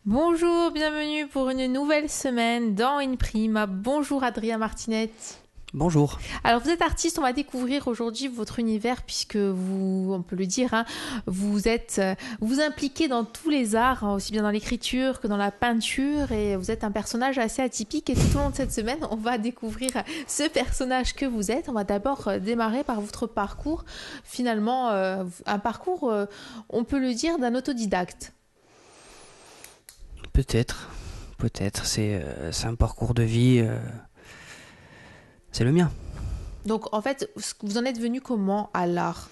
Bonjour, bienvenue pour une nouvelle semaine dans Inprima. Bonjour Adrien Martinette. Bonjour. Alors vous êtes artiste, on va découvrir aujourd'hui votre univers puisque vous, on peut le dire, vous impliquez dans tous les arts, aussi bien dans l'écriture que dans la peinture, et vous êtes un personnage assez atypique. Et tout au long de cette semaine, on va découvrir ce personnage que vous êtes. On va d'abord démarrer par votre parcours, finalement un parcours, on peut le dire, d'un autodidacte. Peut-être, c'est un parcours de vie, c'est le mien. Donc, en fait, vous en êtes venu comment à l'art?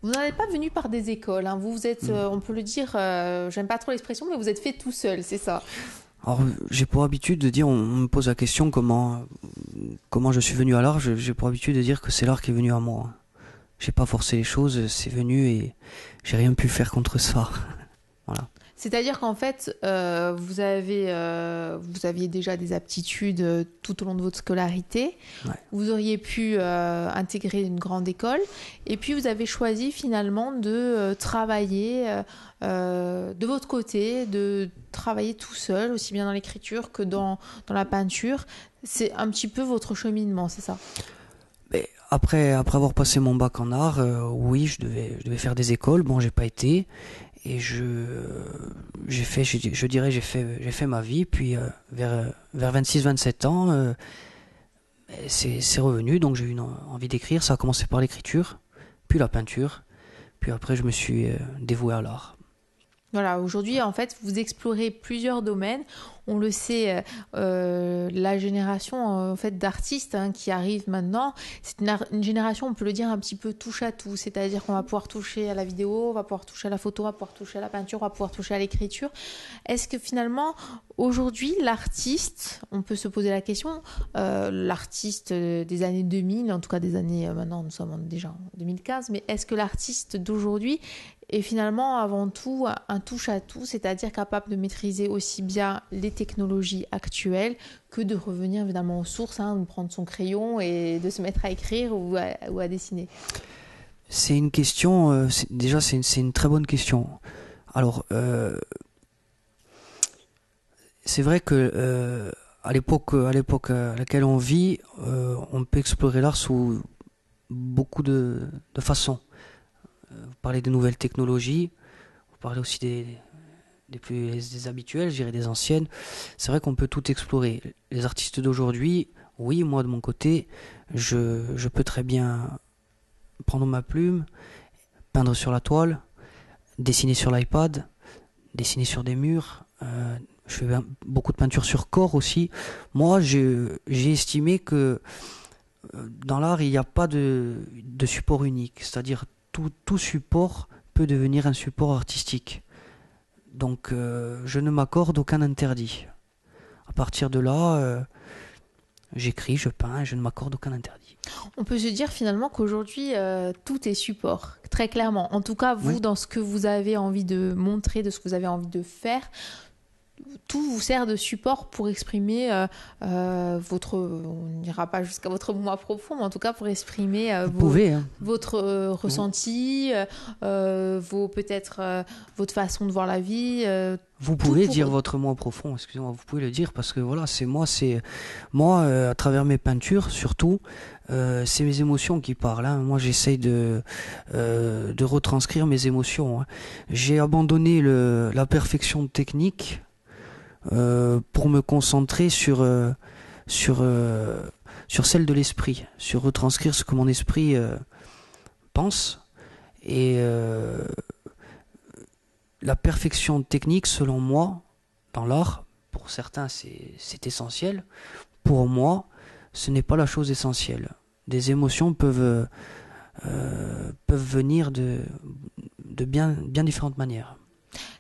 Vous n'en êtes pas venu par des écoles, hein. Vous êtes, on peut le dire, j'aime pas trop l'expression, mais vous êtes fait tout seul, c'est ça? Alors, j'ai pour habitude de dire, on me pose la question comment je suis venu à l'art, j'ai pour habitude de dire que c'est l'art qui est venu à moi. J'ai pas forcé les choses, c'est venu et j'ai rien pu faire contre ça. Voilà. C'est-à-dire qu'en fait, vous aviez déjà des aptitudes tout au long de votre scolarité. Ouais. Vous auriez pu intégrer une grande école. Et puis, vous avez choisi finalement de travailler de votre côté, de travailler tout seul, aussi bien dans l'écriture que dans la peinture. C'est un petit peu votre cheminement, c'est ça? Mais après avoir passé mon bac en art, oui, je devais faire des écoles. Bon, j'ai pas été. Et j'ai fait ma vie, puis vers 26-27 ans, c'est revenu, donc j'ai eu envie d'écrire. Ça a commencé par l'écriture, puis la peinture, puis après je me suis dévoué à l'art. Voilà, aujourd'hui, en fait, vous explorez plusieurs domaines. On le sait, la génération en fait, d'artistes qui arrive maintenant, c'est une génération, on peut le dire, un petit peu touche à tout. C'est-à-dire qu'on va pouvoir toucher à la vidéo, on va pouvoir toucher à la photo, on va pouvoir toucher à la peinture, on va pouvoir toucher à l'écriture. Est-ce que finalement, aujourd'hui, l'artiste, on peut se poser la question, l'artiste des années 2000, en tout cas des années, maintenant nous sommes déjà en 2015, mais est-ce que l'artiste d'aujourd'hui est finalement avant tout un touche-à-tout, c'est-à-dire capable de maîtriser aussi bien les technologies actuelles que de revenir évidemment aux sources, de prendre son crayon et de se mettre à écrire ou à dessiner? C'est une question, c'est une très bonne question. Alors, c'est vrai que à l'époque à laquelle on vit, on peut explorer l'art sous beaucoup de façons. Vous parlez des nouvelles technologies, vous parlez aussi des habituelles, je dirais des anciennes. C'est vrai qu'on peut tout explorer. Les artistes d'aujourd'hui, oui, moi de mon côté, je peux très bien prendre ma plume, peindre sur la toile, dessiner sur l'iPad, dessiner sur des murs. Je fais beaucoup de peinture sur corps aussi. Moi, j'ai estimé que dans l'art, il n'y a pas de support unique. C'est-à-dire tout support peut devenir un support artistique. Donc je ne m'accorde aucun interdit. À partir de là, j'écris, je peins et je ne m'accorde aucun interdit. On peut se dire finalement qu'aujourd'hui, tout est support, très clairement. En tout cas, vous, Oui. dans ce que vous avez envie de montrer, de ce que vous avez envie de faire, tout vous sert de support pour exprimer on n'ira pas jusqu'à votre moi profond, mais en tout cas pour exprimer Vous pouvez, hein. votre ressenti, peut-être votre façon de voir la vie. Vous pouvez dire votre moi profond, excusez-moi, vous pouvez le dire parce que voilà, c'est moi à travers mes peintures surtout, c'est mes émotions qui parlent, hein. Moi j'essaye de retranscrire mes émotions, hein. J'ai abandonné la perfection technique pour me concentrer sur celle de l'esprit, sur retranscrire ce que mon esprit pense. Et la perfection technique, selon moi, dans l'art, pour certains c'est essentiel, pour moi ce n'est pas la chose essentielle. Des émotions peuvent venir de bien différentes manières.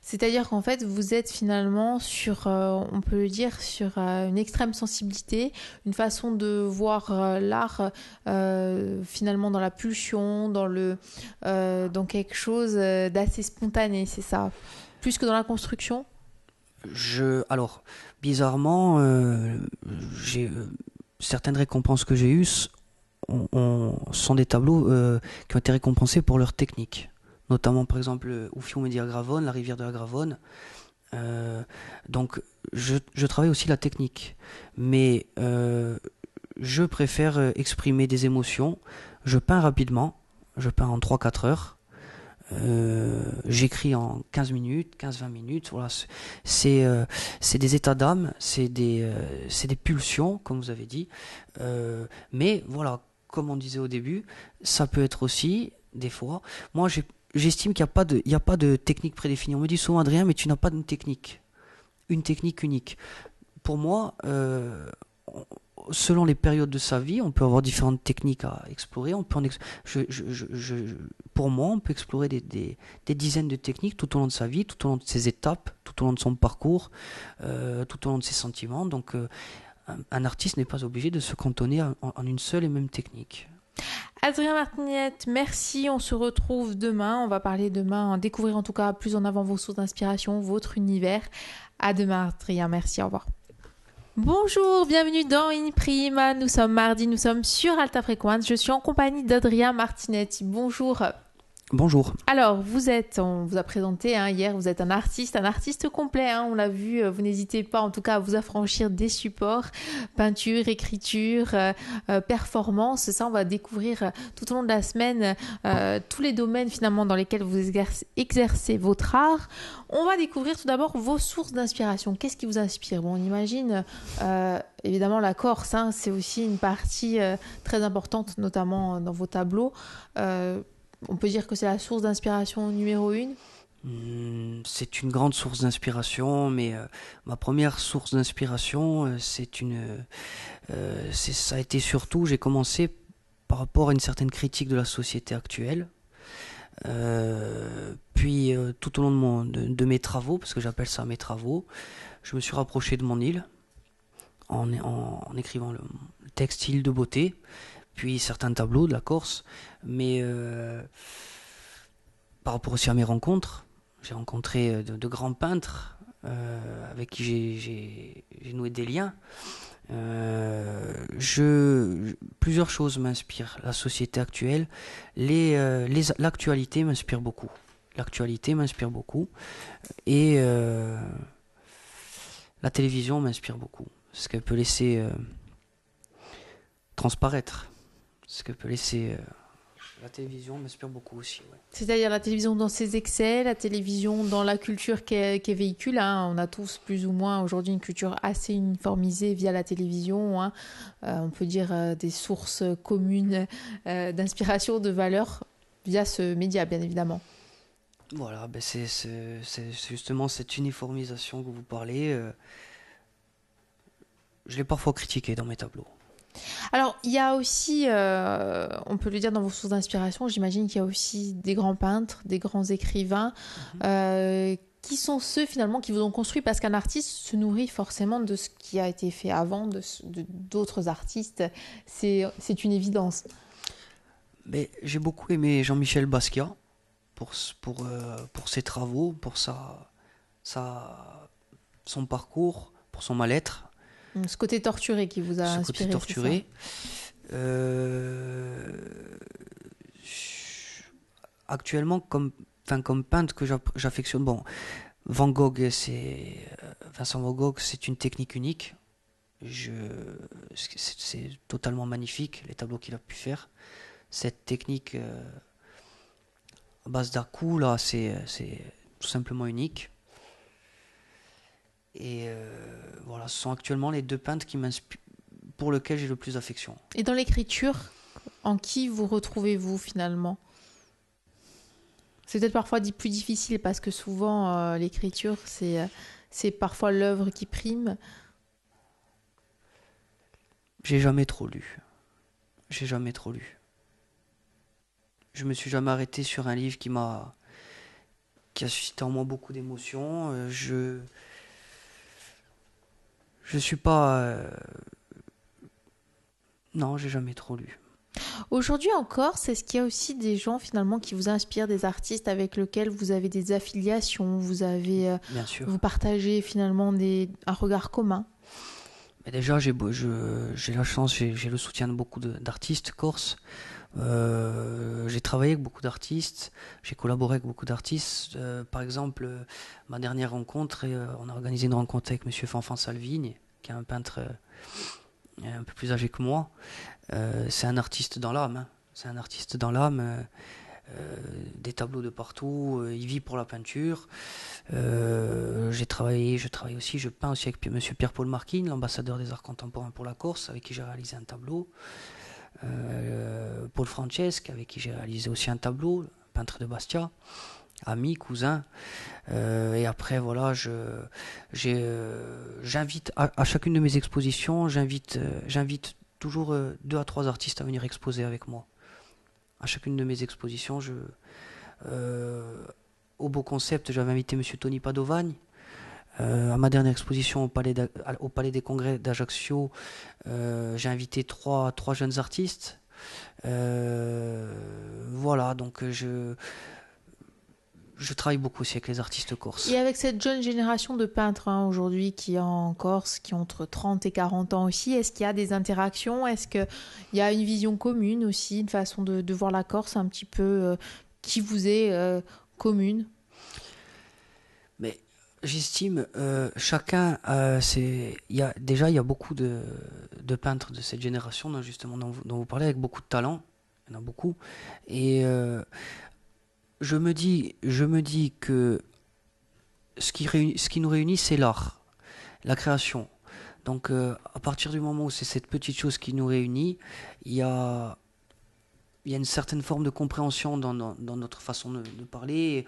C'est-à-dire qu'en fait, vous êtes finalement sur, on peut le dire, sur une extrême sensibilité, une façon de voir l'art finalement dans la pulsion, dans quelque chose d'assez spontané, c'est ça? Plus que dans la construction? Alors, bizarrement, j'ai certaines récompenses que j'ai eues sont des tableaux qui ont été récompensés pour leur technique. Notamment par exemple Ouffion Média Gravone, la rivière de la Gravone, Donc, je travaille aussi la technique. Mais je préfère exprimer des émotions. Je peins rapidement. Je peins en 3-4 heures. J'écris en 15 minutes, 15-20 minutes. Voilà, c'est des états d'âme, c'est des pulsions, comme vous avez dit. Mais voilà, comme on disait au début, ça peut être aussi, des fois, moi j'estime qu'il n'y a pas de technique prédéfinie. On me dit souvent, Adrien, mais tu n'as pas une technique unique. Pour moi, selon les périodes de sa vie, on peut avoir différentes techniques à explorer. Pour moi, on peut explorer des dizaines de techniques tout au long de sa vie, tout au long de ses étapes, tout au long de son parcours, tout au long de ses sentiments. Donc, un artiste n'est pas obligé de se cantonner en une seule et même technique. Adrien Martinette, merci. On se retrouve demain. On va parler demain, découvrir en tout cas plus en avant vos sources d'inspiration, votre univers. À demain, Adrien. Merci. Au revoir. Bonjour, bienvenue dans In Prima. Nous sommes mardi, nous sommes sur Alta Frequenza. Je suis en compagnie d'Adrien Martinetti. Bonjour. Bonjour. Alors, on vous a présenté hier, vous êtes un artiste complet, on l'a vu, vous n'hésitez pas en tout cas à vous affranchir des supports, peinture, écriture, performance, ça on va découvrir tout au long de la semaine tous les domaines finalement dans lesquels vous exercez votre art. On va découvrir tout d'abord vos sources d'inspiration. Qu'est-ce qui vous inspire ? Bon, on imagine évidemment la Corse, c'est aussi une partie très importante, notamment dans vos tableaux. On peut dire que c'est la source d'inspiration numéro 1 ? C'est une grande source d'inspiration, mais ma première source d'inspiration, ça a été surtout, j'ai commencé par rapport à une certaine critique de la société actuelle. Puis tout au long de mes travaux, parce que j'appelle ça mes travaux, je me suis rapproché de mon île en écrivant le texte Île de beauté, puis certains tableaux de la Corse, mais par rapport aussi à mes rencontres, j'ai rencontré de grands peintres avec qui j'ai noué des liens. Plusieurs choses m'inspirent. La société actuelle, l'actualité m'inspire beaucoup. Et la télévision m'inspire beaucoup. Ce qu'elle peut laisser transparaître. Ce que peut laisser la télévision m'inspire beaucoup aussi. Ouais. C'est-à-dire la télévision dans ses excès, la télévision dans la culture qu'elle véhicule. On a tous plus ou moins aujourd'hui une culture assez uniformisée via la télévision. On peut dire des sources communes d'inspiration, de valeur via ce média, bien évidemment. Voilà, c'est justement cette uniformisation que vous parlez. Je l'ai parfois critiquée dans mes tableaux. Alors, il y a aussi, on peut le dire dans vos sources d'inspiration, j'imagine qu'il y a aussi des grands peintres, des grands écrivains, qui sont ceux finalement qui vous ont construit, parce qu'un artiste se nourrit forcément de ce qui a été fait avant, d'autres artistes, c'est une évidence. Mais j'ai beaucoup aimé Jean-Michel Basquiat pour ses travaux, pour son parcours, pour son mal-être. Ce côté torturé qui vous a inspiré. Ce côté torturé. Actuellement, comme peintre que j'affectionne, Vincent Van Gogh, c'est une technique unique. C'est totalement magnifique, les tableaux qu'il a pu faire. Cette technique à base d'à-coups, là, c'est tout simplement unique. Et voilà, ce sont actuellement les deux peintres pour lesquels j'ai le plus d'affection. Et dans l'écriture, en qui vous retrouvez-vous finalement ? C'est peut-être parfois plus difficile parce que souvent l'écriture, c'est parfois l'œuvre qui prime. J'ai jamais trop lu. Je me suis jamais arrêté sur un livre qui a suscité en moi beaucoup d'émotions. Je suis pas... Non, j'ai jamais trop lu. Aujourd'hui encore, est-ce qu'il y a aussi des gens finalement qui vous inspirent, des artistes avec lesquels vous avez des affiliations, Bien sûr. vous partagez finalement un regard commun ? Mais déjà, j'ai la chance, j'ai le soutien de beaucoup d'artistes corses. J'ai travaillé avec beaucoup d'artistes, j'ai collaboré avec beaucoup d'artistes. Par exemple, ma dernière rencontre, on a organisé une rencontre avec Monsieur Fanfan Salvigne, qui est un peintre un peu plus âgé que moi. C'est un artiste dans l'âme, hein. C'est un artiste dans l'âme. Des tableaux de partout, il vit pour la peinture. Je travaille aussi, je peins aussi avec Monsieur Pierre-Paul Marquine, l'ambassadeur des arts contemporains pour la Corse, avec qui j'ai réalisé un tableau. Paul Francesque, avec qui j'ai réalisé aussi un tableau, peintre de Bastia, ami, cousin. Et après, voilà, j'invite à chacune de mes expositions, j'invite toujours 2 à 3 artistes à venir exposer avec moi. À chacune de mes expositions, au Beau Concept, j'avais invité Monsieur Tony Padovagne. À ma dernière exposition au Palais des Congrès d'Ajaccio, j'ai invité trois jeunes artistes. Voilà, donc je travaille beaucoup aussi avec les artistes corses. Et avec cette jeune génération de peintres aujourd'hui qui est en Corse, qui ont entre 30 et 40 ans aussi, est-ce qu'il y a des interactions? Est-ce qu'il y a une vision commune aussi, une façon de voir la Corse un petit peu qui vous est commune? Mais j'estime, chacun, il y a beaucoup de peintres de cette génération, justement, dont vous parlez, avec beaucoup de talent. Il y en a beaucoup. Et je me dis que ce qui nous réunit, c'est l'art, la création. Donc, à partir du moment où c'est cette petite chose qui nous réunit, il y a une certaine forme de compréhension dans notre façon de parler.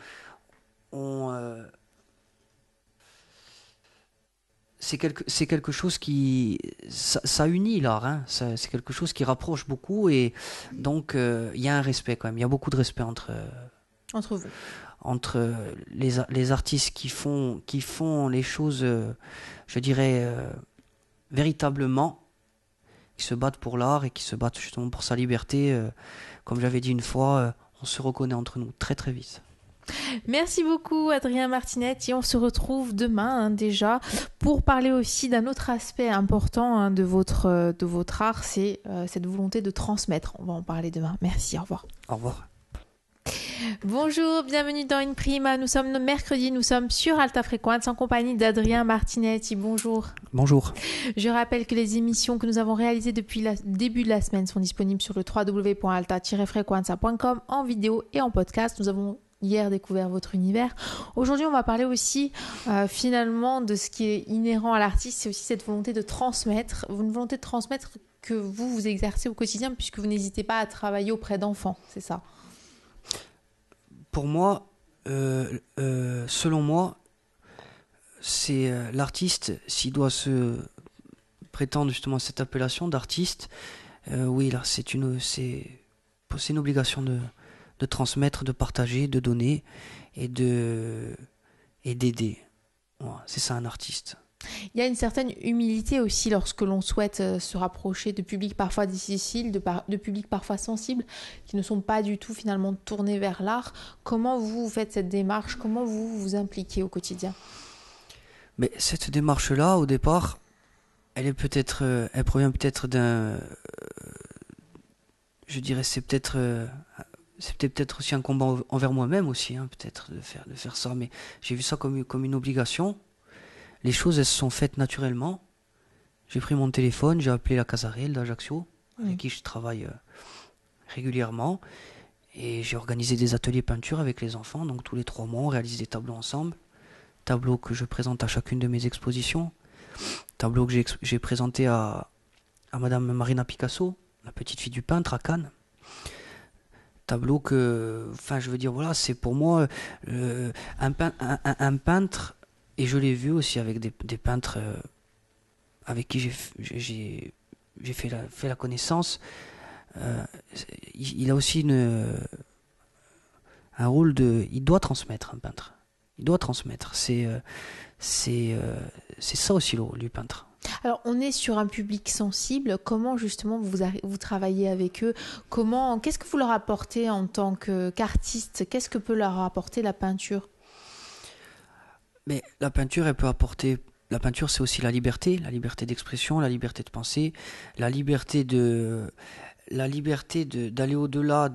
C'est quelque chose ça unit l'art, hein. C'est quelque chose qui rapproche beaucoup, et donc il y a un respect quand même. Il y a beaucoup de respect Entre vous. entre les artistes qui font les choses, je dirais, véritablement, qui se battent pour l'art et qui se battent justement pour sa liberté. Comme j'avais dit une fois, on se reconnaît entre nous très très vite. Merci beaucoup Adrien Martinette, et on se retrouve demain déjà pour parler aussi d'un autre aspect important de votre art, c'est cette volonté de transmettre. On va en parler demain. Merci, au revoir. Au revoir. Bonjour, bienvenue dans In Prima. Nous sommes le mercredi, nous sommes sur Alta Frequenza en compagnie d'Adrien Martinetti. Bonjour. Bonjour. Je rappelle que les émissions que nous avons réalisées depuis le début de la semaine sont disponibles sur le www.alta-frequenza.com en vidéo et en podcast. Nous avons hier découvert votre univers. Aujourd'hui, on va parler aussi finalement de ce qui est inhérent à l'artiste. C'est aussi cette volonté de transmettre, une volonté de transmettre que vous exercez au quotidien, puisque vous n'hésitez pas à travailler auprès d'enfants, c'est ça? Pour moi, selon moi, c'est l'artiste, s'il doit se prétendre justement à cette appellation d'artiste, oui, là, c'est une obligation de transmettre, de partager, de donner et d'aider. Voilà, c'est ça un artiste. Il y a une certaine humilité aussi lorsque l'on souhaite se rapprocher de publics parfois difficiles, de publics parfois sensibles, qui ne sont pas du tout finalement tournés vers l'art. Comment vous faites cette démarche? Comment vous vous impliquez au quotidien? Mais cette démarche-là, au départ, elle provient peut-être d'un... je dirais, c'est peut-être aussi un combat envers moi-même aussi, hein, peut-être de faire ça, mais j'ai vu ça comme une obligation. Les choses, elles se sont faites naturellement. J'ai pris mon téléphone, j'ai appelé la Casarelle d'Ajaccio, avec qui je travaille régulièrement, et j'ai organisé des ateliers peinture avec les enfants. Donc tous les 3 mois, on réalise des tableaux ensemble, tableaux que je présente à chacune de mes expositions, tableaux que j'ai présenté à Madame Marina Picasso, la petite fille du peintre à Cannes. Tableau que, enfin, je veux dire, voilà, c'est pour moi un peintre. Et je l'ai vu aussi avec des peintres avec qui j'ai fait la connaissance. Il a aussi un rôle il doit transmettre, un peintre. Il doit transmettre. C'est ça aussi le rôle du peintre. Alors, on est sur un public sensible. Comment justement vous travaillez avec eux? Qu'est-ce que vous leur apportez en tant qu'artiste? Qu'est-ce que peut leur apporter la peinture? Mais la peinture, elle peut apporter la peinture, c'est aussi la liberté d'expression, la liberté de penser, la liberté d'aller au-delà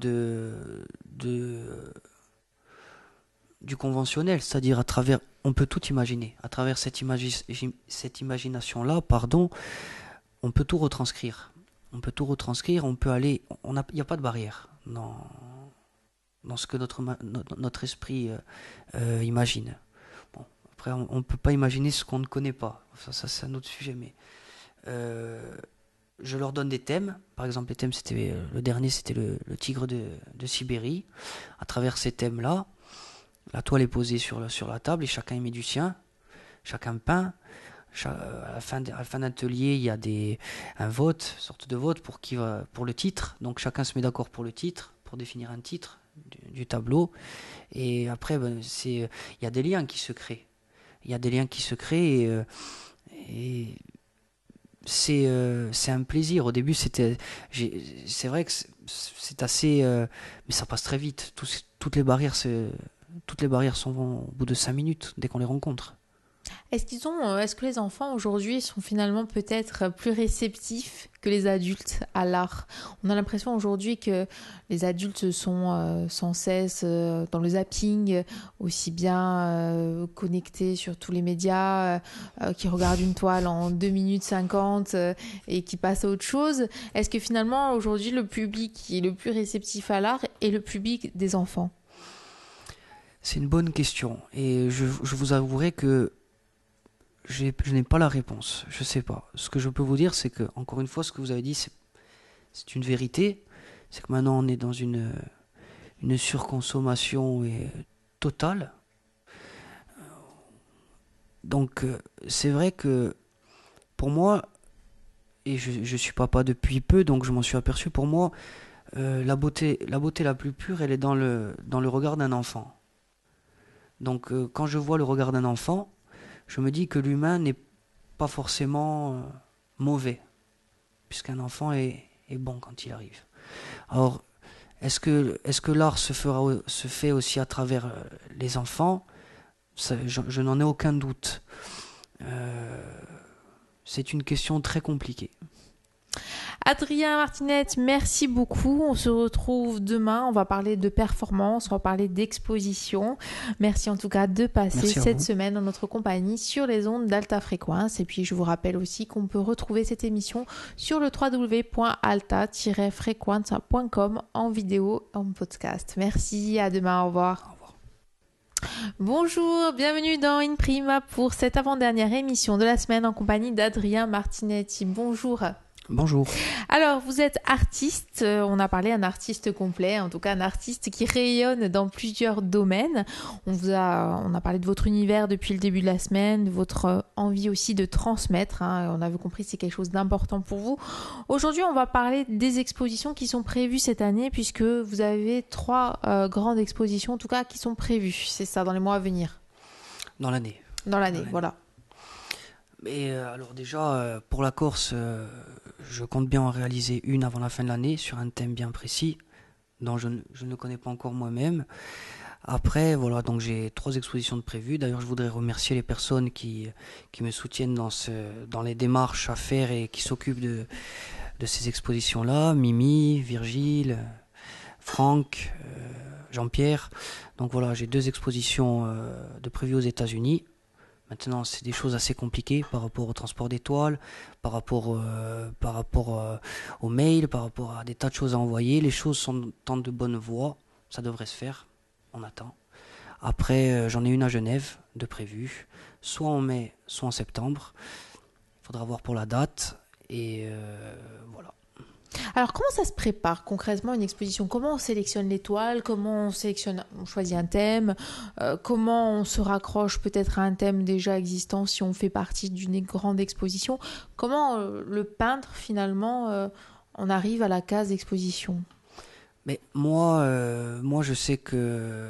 du conventionnel, c'est-à-dire on peut tout imaginer, à travers cette imagination-là, on peut tout retranscrire. On peut aller, il n'y a pas de barrière dans ce que notre esprit imagine. Bon, après, on ne peut pas imaginer ce qu'on ne connaît pas. Ça c'est un autre sujet, mais je leur donne des thèmes. Par exemple, les thèmes, le dernier, c'était le tigre de Sibérie. À travers ces thèmes-là, la toile est posée sur la table et chacun y met du sien. Chacun peint. À la fin d'atelier, il y a une sorte de vote pour le titre. Donc chacun se met d'accord pour le titre, pour définir un titre du tableau. Et après, il y a des liens qui se créent. Et c'est un plaisir. Au début, c'est vrai que c'est assez, mais ça passe très vite. Toutes les barrières sont au bout de 5 minutes dès qu'on les rencontre. Est-ce que les enfants aujourd'hui sont finalement peut-être plus réceptifs que les adultes à l'art? On a l'impression aujourd'hui que les adultes sont sans cesse dans le zapping, aussi bien connectés sur tous les médias, qui regardent une toile en 2 minutes 50 et qui passent à autre chose. Est-ce que finalement aujourd'hui le public qui est le plus réceptif à l'art est le public des enfants? C'est une bonne question et je vous avouerai que je n'ai pas la réponse, je sais pas. Ce que je peux vous dire, c'est que, encore une fois, ce que vous avez dit, c'est une vérité. C'est que maintenant, on est dans une surconsommation totale. Donc, c'est vrai que, pour moi, et je suis papa depuis peu, donc je m'en suis aperçu, pour moi, la beauté la plus pure, elle est dans le regard d'un enfant. Donc, quand je vois le regard d'un enfant, je me dis que l'humain n'est pas forcément mauvais, puisqu'un enfant est bon quand il arrive. Alors, est-ce que l'art se fait aussi à travers les enfants? Je n'en ai aucun doute. C'est une question très compliquée. Adrien Martinette, merci beaucoup. On se retrouve demain. On va parler de performance, on va parler d'exposition. Merci en tout cas de passer cette semaine en notre compagnie sur les ondes d'Alta Fréquence. Et puis je vous rappelle aussi qu'on peut retrouver cette émission sur le www.alta-frequenza.com en vidéo, en podcast. Merci, à demain, au revoir. Bonjour, bienvenue dans In Prima pour cette avant-dernière émission de la semaine en compagnie d'Adrien Martinetti. Bonjour. Bonjour. Alors, vous êtes artiste, on a parlé d'un artiste complet, en tout cas un artiste qui rayonne dans plusieurs domaines. On a parlé de votre univers depuis le début de la semaine, de votre envie aussi de transmettre. On avait compris que c'est quelque chose d'important pour vous. Aujourd'hui, on va parler des expositions qui sont prévues cette année, puisque vous avez 3 grandes expositions, en tout cas, qui sont prévues. C'est ça, dans les mois à venir. Dans l'année. Voilà. Et alors déjà, pour la Corse, je compte bien en réaliser une avant la fin de l'année sur un thème bien précis dont je ne connais pas encore moi-même. Après, voilà, donc j'ai 3 expositions de prévues. D'ailleurs, je voudrais remercier les personnes qui me soutiennent dans les démarches à faire et qui s'occupent de ces expositions-là. Mimi, Virgile, Franck, Jean-Pierre. Donc voilà, j'ai 2 expositions de prévues aux États-Unis. Maintenant, c'est des choses assez compliquées par rapport au transport des toiles, par rapport aux mails, par rapport à des tas de choses à envoyer. Les choses sont dans de bonnes voies, ça devrait se faire, on attend. Après, j'en ai une à Genève de prévue, soit en mai, soit en septembre. Il faudra voir pour la date, et voilà. Alors, comment ça se prépare concrètement une exposition? Comment on sélectionne les toiles? Comment on choisit un thème? Comment on se raccroche peut-être à un thème déjà existant si on fait partie d'une grande exposition? Comment le peintre finalement on arrive à la case exposition? Mais moi, je sais que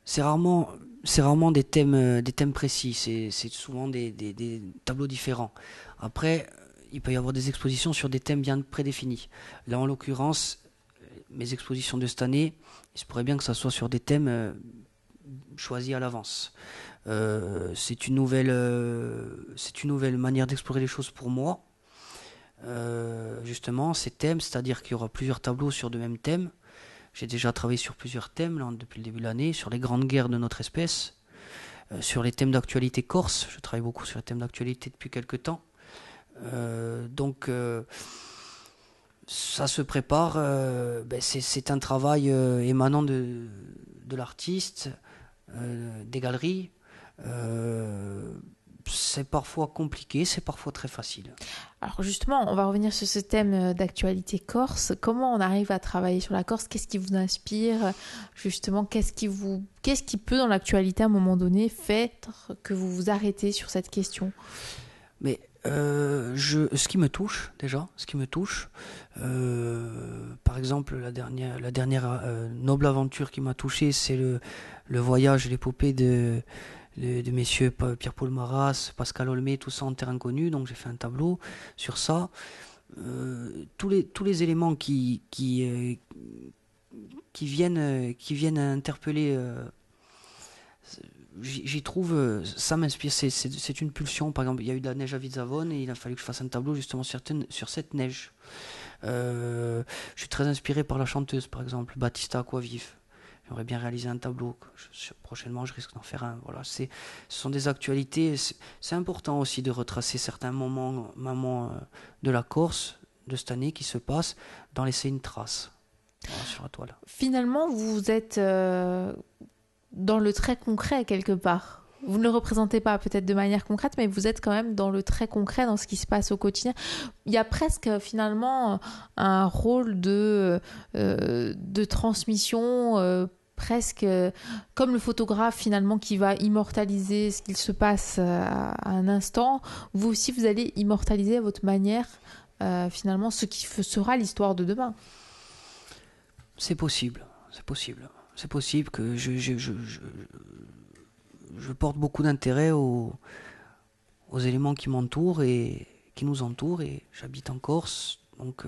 c'est rarement des thèmes précis. C'est souvent des tableaux différents. Après, il peut y avoir des expositions sur des thèmes bien prédéfinis. Là, en l'occurrence, mes expositions de cette année, il se pourrait bien que ça soit sur des thèmes choisis à l'avance. C'est une nouvelle manière d'explorer les choses pour moi. Justement, ces thèmes, c'est-à-dire qu'il y aura plusieurs tableaux sur le même thème. J'ai déjà travaillé sur plusieurs thèmes là, depuis le début de l'année, sur les grandes guerres de notre espèce, sur les thèmes d'actualité corse. Je travaille beaucoup sur les thèmes d'actualité depuis quelques temps. Donc, ça se prépare. C'est un travail émanant de l'artiste, des galeries. C'est parfois compliqué, c'est parfois très facile. Alors justement, on va revenir sur ce thème d'actualité corse. Comment on arrive à travailler sur la Corse? Qu'est-ce qui vous inspire? Justement, qu'est-ce qui peut dans l'actualité à un moment donné faire que vous vous arrêtez sur cette question? Mais ce qui me touche déjà, par exemple la dernière noble aventure qui m'a touché, c'est le voyage, l'épopée de messieurs Pierre-Paul Maras, Pascal Olmé, tout ça en terre inconnue. Donc j'ai fait un tableau sur ça. Tous les éléments qui viennent interpeller, j'y trouve, ça m'inspire. C'est une pulsion. Par exemple, il y a eu de la neige à Vizavone et il a fallu que je fasse un tableau justement sur cette neige. Je suis très inspiré par la chanteuse, par exemple, Battista Aquavive. J'aimerais bien réaliser un tableau. Prochainement, je risque d'en faire un. Voilà, ce sont des actualités. C'est important aussi de retracer certains moments de la Corse de cette année qui se passent, d'en laisser une trace sur la toile. Finalement, vous êtes dans le très concret quelque part. Vous ne le représentez pas peut-être de manière concrète, mais vous êtes quand même dans le très concret, dans ce qui se passe au quotidien. Il y a presque finalement un rôle de transmission, presque comme le photographe finalement qui va immortaliser ce qu'il se passe à un instant. Vous aussi, vous allez immortaliser à votre manière finalement ce qui sera l'histoire de demain. C'est possible que je porte beaucoup d'intérêt aux éléments qui m'entourent et qui nous entourent, et j'habite en Corse, donc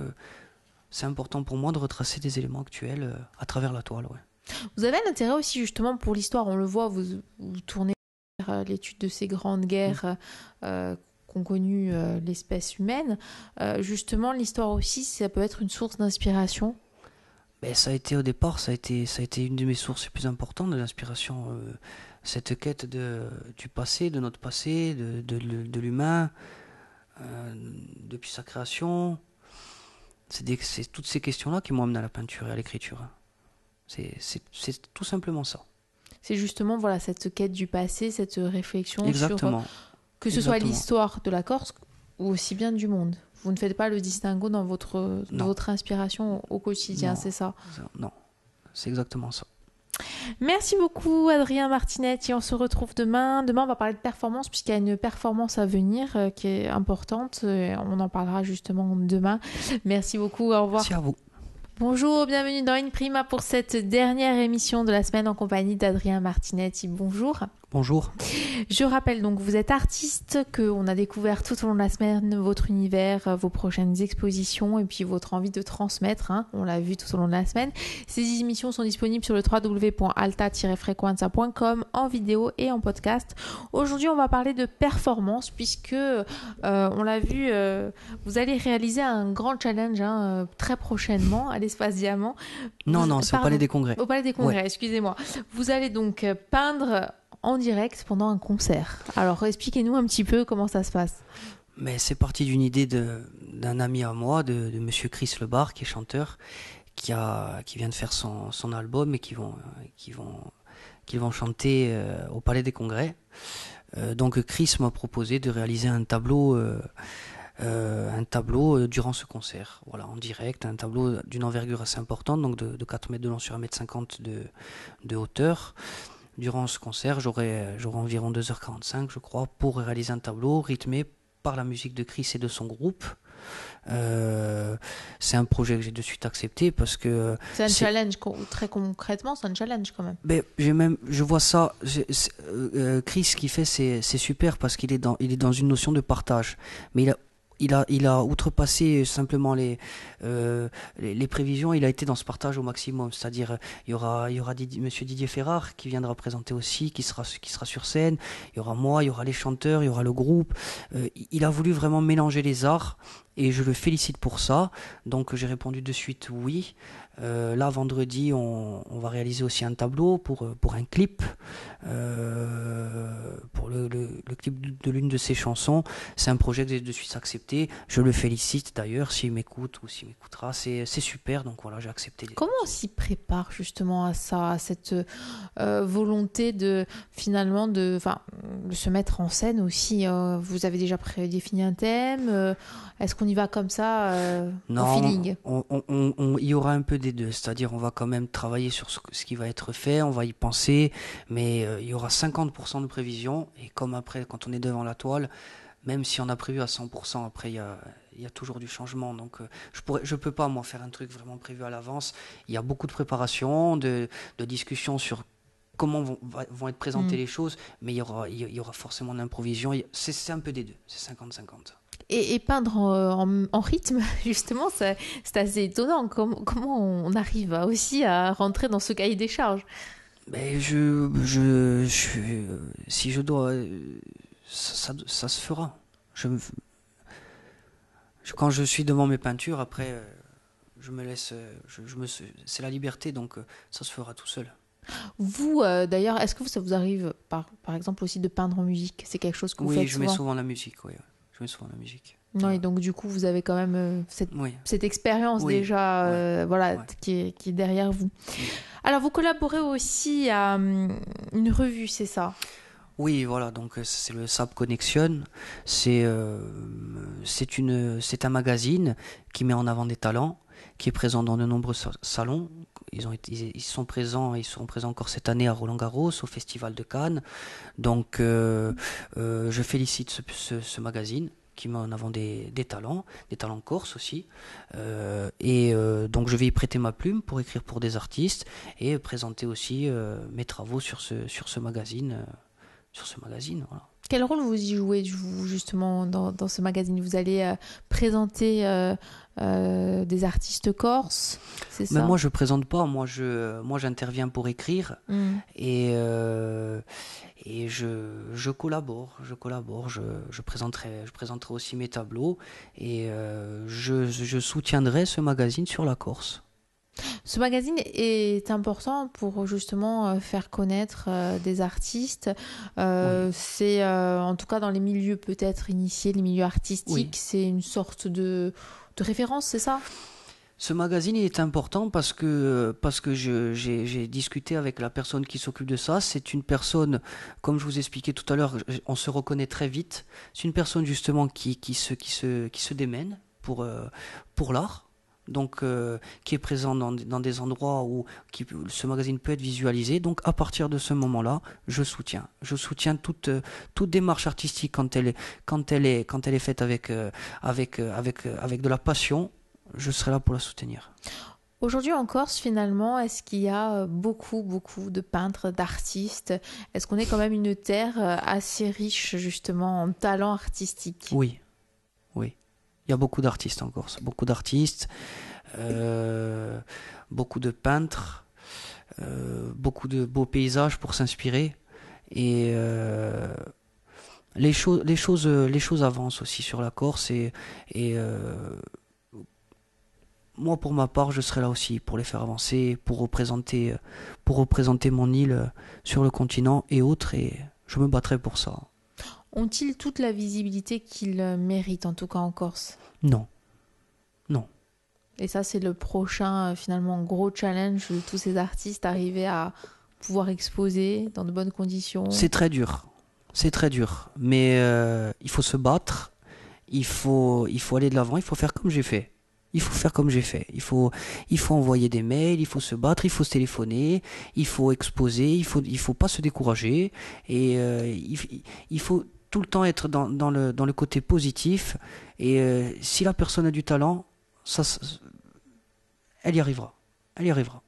c'est important pour moi de retracer des éléments actuels à travers la toile. Ouais. Vous avez un intérêt aussi justement pour l'histoire, on le voit, vous tournez vers l'étude de ces grandes guerres qu'ont connues l'espèce humaine. Justement, l'histoire aussi, ça peut être une source d'inspiration. Ben, ça a été au départ, ça a été une de mes sources les plus importantes de l'inspiration. Cette quête du passé, de notre passé, de l'humain, depuis sa création. C'est toutes ces questions-là qui m'ont amené à la peinture et à l'écriture. C'est tout simplement ça. C'est justement voilà, cette quête du passé, cette réflexion Exactement. sur que ce soit l'histoire de la Corse ou aussi bien du monde. Vous ne faites pas le distinguo dans votre inspiration au quotidien, non, c'est ça? Non, c'est exactement ça. Merci beaucoup Adrien Martinetti, on se retrouve demain. Demain on va parler de performance puisqu'il y a une performance à venir qui est importante. On en parlera justement demain. Merci beaucoup, au revoir. Merci à vous. Bonjour, bienvenue dans In Prima pour cette dernière émission de la semaine en compagnie d'Adrien Martinetti. Bonjour. Bonjour. Je rappelle donc, vous êtes artiste, qu'on a découvert tout au long de la semaine votre univers, vos prochaines expositions et puis votre envie de transmettre. On l'a vu tout au long de la semaine. Ces émissions sont disponibles sur le www.alta-frequenza.com en vidéo et en podcast. Aujourd'hui, on va parler de performance puisque, on l'a vu, vous allez réaliser un grand challenge très prochainement à l'Espace Diamant. Non, c'est au Palais des Congrès. Au Palais des Congrès, ouais. Excusez-moi. Vous allez donc peindre en direct pendant un concert. Alors expliquez-nous un petit peu comment ça se passe. Mais c'est parti d'une idée d'un ami à moi, de monsieur Chris Lebar, qui est chanteur, qui vient de faire son album et qui vont chanter au Palais des Congrès. Donc Chris m'a proposé de réaliser un tableau durant ce concert, voilà, en direct, un tableau d'une envergure assez importante, donc de 4 mètres de long sur 1,50 m de hauteur. Durant ce concert, j'aurai environ 2h45, je crois, pour réaliser un tableau rythmé par la musique de Chris et de son groupe. C'est un projet que j'ai de suite accepté parce que... C'est un challenge, très concrètement, c'est un challenge quand même. Mais je vois ça, Chris, ce qu'il fait, c'est super parce qu'il est dans une notion de partage. Mais il a outrepassé simplement les prévisions. Il a été dans ce partage au maximum. C'est-à-dire, il y aura Monsieur Didier Ferrard qui viendra présenter aussi, qui sera sur scène. Il y aura moi, il y aura les chanteurs, il y aura le groupe. Il a voulu vraiment mélanger les arts et je le félicite pour ça. Donc, j'ai répondu de suite oui. Là, vendredi, on va réaliser aussi un tableau pour un clip, pour le clip de l'une de ses chansons. C'est un projet que j'ai de suite accepté. Je le félicite d'ailleurs, s'il m'écoute ou s'il m'écoutera. C'est super, donc voilà, j'ai accepté. Comment on s'y prépare justement à ça, à cette volonté de finalement de se mettre en scène aussi vous avez déjà prédéfini un thème est-ce qu'on y va comme ça Non, au feeling? il y aura un peu des deux, c'est-à-dire on va quand même travailler sur ce qui va être fait, on va y penser, mais il y aura 50% de prévision, et comme après, quand on est devant la toile, même si on a prévu à 100%, après il y a toujours du changement, donc je peux pas moi faire un truc vraiment prévu à l'avance. Il y a beaucoup de préparation, de discussion sur comment vont être présentées les choses, mais il y aura forcément de l'improvisation. C'est un peu des deux, c'est 50-50. Et peindre en rythme, justement, c'est assez étonnant. Comment on arrive aussi à rentrer dans ce cahier des charges? Mais si je dois, ça se fera. Quand je suis devant mes peintures, après, je me laisse, c'est la liberté, donc ça se fera tout seul. Vous, d'ailleurs, est-ce que ça vous arrive, par exemple, aussi de peindre en musique? C'est quelque chose que vous faites Oui, je souvent? mets souvent la musique, oui. Je mets souvent la musique. Non, et donc du coup, vous avez quand même Oui. cette expérience Oui. déjà, Ouais. qui est derrière vous. Alors, vous collaborez aussi à une revue, c'est ça? Oui, voilà, donc c'est le SAP Connection. C'est un magazine qui met en avant des talents, qui est présent dans de nombreux salons. Ils sont présents, ils seront présents encore cette année à Roland-Garros, au Festival de Cannes. Donc, je félicite ce magazine qui met en avant des talents corses aussi. Donc, je vais y prêter ma plume pour écrire pour des artistes et présenter aussi mes travaux sur ce magazine. Voilà. Quel rôle vous y jouez, vous, justement, dans ce magazine? Vous allez présenter des artistes corses, c'est Mais ça? moi, je présente pas. Moi, j'interviens pour écrire et je collabore. Je présenterai aussi mes tableaux et je soutiendrai ce magazine sur la Corse. Ce magazine est important pour justement faire connaître des artistes. Oui, C'est en tout cas dans les milieux peut-être initiés, les milieux oui. artistiques, c'est une sorte de référence, c'est ça? Ce magazine il est important parce que j'ai discuté avec la personne qui s'occupe de ça. C'est une personne, comme je vous expliquais tout à l'heure, on se reconnaît très vite. C'est une personne justement qui se démène pour l'art. Donc, qui est présent dans des endroits où ce magazine peut être visualisé. Donc, à partir de ce moment-là, je soutiens toute démarche artistique quand elle est faite avec de la passion. Je serai là pour la soutenir. Aujourd'hui en Corse, finalement, est-ce qu'il y a beaucoup, beaucoup de peintres, d'artistes? Est-ce qu'on est quand même une terre assez riche justement en talent artistique? Oui, oui. Il y a beaucoup d'artistes en Corse, beaucoup de peintres, beaucoup de beaux paysages pour s'inspirer. Et les choses avancent aussi sur la Corse et moi pour ma part je serai là aussi pour les faire avancer, pour représenter mon île sur le continent et autres, et je me battrai pour ça. Ont-ils toute la visibilité qu'ils méritent, en tout cas en Corse? Non, non. Et ça, c'est le prochain, finalement, gros challenge de tous ces artistes, arriver à pouvoir exposer dans de bonnes conditions. C'est très dur. C'est très dur. Mais il faut se battre. Il faut aller de l'avant. Il faut faire comme j'ai fait. Il faut faire comme j'ai fait. Il faut envoyer des mails. Il faut se battre. Il faut se téléphoner. Il faut exposer. Il faut pas se décourager. Et il faut tout le temps être dans le côté positif. Et si la personne a du talent, elle y arrivera. Elle y arrivera.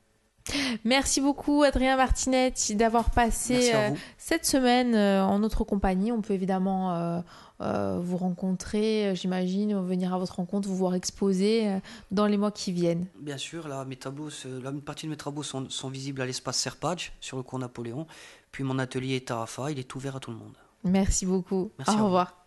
Merci beaucoup Adrien Martinetti d'avoir Merci passé à vous. cette semaine en notre compagnie. On peut évidemment vous rencontrer, j'imagine, venir à votre rencontre, vous voir exposer dans les mois qui viennent. Bien sûr, là, une partie de mes travaux sont visibles à l'espace Serpage, sur le cours Napoléon. Puis mon atelier est à Rafa, il est ouvert à tout le monde. Merci beaucoup. Merci Au à vous. revoir.